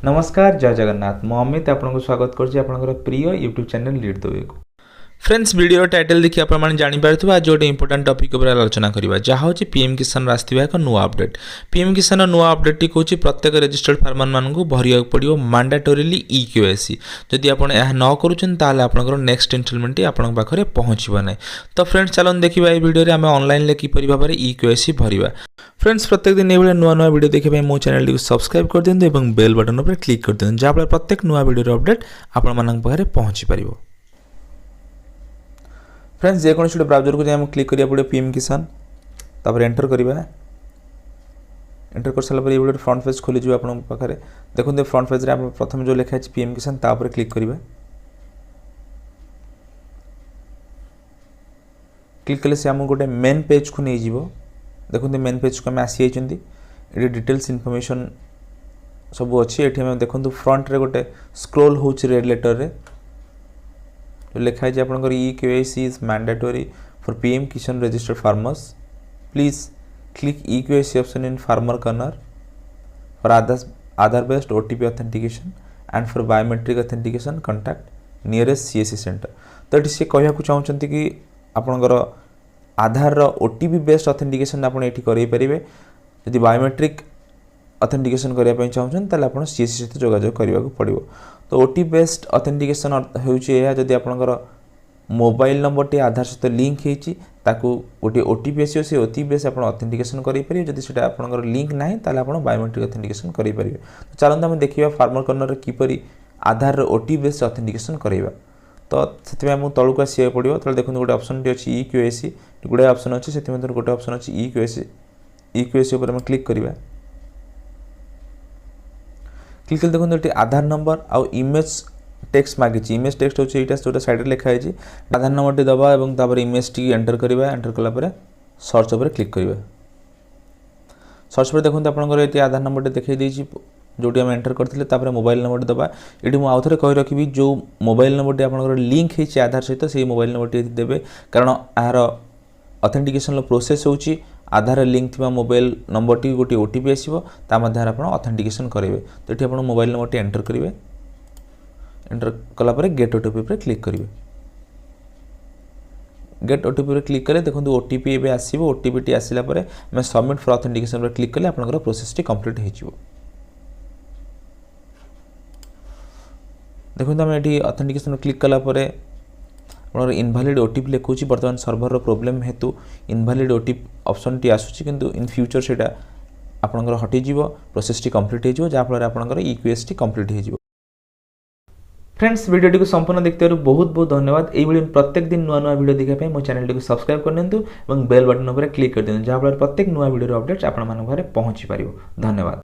नमस्कार जय जगन्नाथ मु अमित आपको स्वागत कर प्रिय यूट्यूब चैनल लीड दवे को। फ्रेंड्स वीडियो टाइटल देखिए आपने जापर आज गोटे इंपोर्टाट टॉपिक पर आलोचना करवा जहाँ हूँ पीएम किसान आसवा एक नुआ अपडेट। पीएम किसान नुआ अपडेट टी कौन प्रत्येक रजिस्टर्ड फार्मर मानक भरिया पड़ो मैंडेटोरिली EKYC जदि आप न करें आपंकर नेक्स्ट इनस्टॉलमेंट आपन पाखे पहुँचब ना। तो फ्रेंड्स चलन देखा ये वीडियो आम ऑनलाइन किपर भाव में EKYC भरवा। फ्रेंड्स प्रत्येक दिन ये नुआ नुआ वीडियो देखा मो चैनल को सब्सक्राइब कर दिखाँ और बेल बटन पर क्लिक कर दिखाँ जहाँफल प्रत्येक नुआ वीडियो अपडेट आपण पाखे पहुँची पार। फ्रेंड्स जेको ब्राउजर को जाए क्लिक करिया पड़े पीएम किसान तापर एंटर करवा। एंटर कर सारा ये फ्रंट पेज खोली जो आप पाखे देखते फ्रंट पेज रे प्रथम जो लिखा है पीएम किसान तापर क्लिक करवा। क्लिक कले से आम गोटे मेन पेज को नहीं जीवो। देखते मेन पेज को आम आसी जाइए ये डिटेल्स इनफॉरमेशन सब अच्छी ये देखो फ्रंट रे गोटे स्क्रोल हो रेड लेटर रे लिखाई आपंकर EKYC is mandatory for PM Kisan registered farmers please click EKYC option in farmer corner for Aadhaar based OTP authentication and for biometric authentication contact nearest CSC centre. तो ये सी कहूँ चाहते कि आपंकर आधार OTP बेस्ड ऑथेंटिकेशन आपड़ी करें जदि बायोमेट्रिक ऑथेंटिकेशन करने चाहते ताले आप CSC सहित जोगाजोग करने को पड़ो। तो OTP बेस्ड ऑथेंटिकेशन होदी आपंकर मोबाइल नंबर टी आधार सहित लिंक होती गोटे OTP आसो से OTP बेस आप ऑथेंटिकेशन करेंगे जब से आपंकर लिंक ना ताले आप बायोमेट्रिक ऑथेंटिकेशन करेंगे। तो चलते आम देखा फार्मर कॉर्नर किपरि आधार OTP बेस्ड ऑथेंटिकेशन करवा। तो से आमको तौक आसवा पड़ो। तो देखो गोटे ऑप्शन टी अच्छी EKYC गुड़ाए ऑप्शन अच्छे से गोटे ऑप्शन अच्छी EKYC उपर क्लिक करवा। क्लिक कर देखो ये आधार नंबर आउ इमेज टेक्स्ट मागी। इमेज टेक्स्ट होची एटा जो साइड लिखाई आधार नंबर टी दबा और तापर इमेज टी एंटर करवा। एंटर कलापर सर्च उपर क्लिक करवा। सर्च पर देखो आपंकर ये आधार नंबर टी देखा जोटी आम एंटर करते मोबाइल नंबर टी दबा। ये मुझे आउ थे कही रखी जो मोबाइल नंबर टी आपंकर लिंक होती आधार सहित से मोबाइल नंबर टी देवे कारण यार ऑथेंटिकेशन प्रोसेस होची आधार लिंक थी मोबाइल नंबर टी गोटे OTP आसो तार आप ऑथेंटिकेशन करेंगे। तो ये आप मोबाइल नंबर टी एंटर करेंगे। एंटर कलापर गेट OTP पर क्लिक करेंगे। गेट OTP पर क्लिक करें देखो OTP एवं आसो OTP टी आसला मैं सबमिट फॉर ऑथेंटिकेशन पर क्लिक कले आपंकर प्रोसेस टी कंप्लीट हो। देखो आम ये ऑथेंटिकेशन क्लिक कलापर इनभैलिड OTP लिखुच बर्तमान सर्भर प्रोब्लेम हेतु इनभैलिड OTP ऑप्शन टी आसूची किंतु इन फ्यूचर से आपंकर हटिଯିव प्रोसेस टी कंप्लीट हो जहाँफल आपंकर EKYC टी कंप्लीट हो। फ्रेंड्स वीडियो को संपूर्ण देखते बहुत बहुत धन्यवाद। ये प्रत्येक दिन नुआ नुआ वीडियो देखापी मो चैनल को सब्सक्राइब कर बेल बटन पर क्लिक कर दिखाँ जहाँफल प्रत्येक नुआ वीडियो अपडेट्स आप पहुँची पार। धन्यवाद।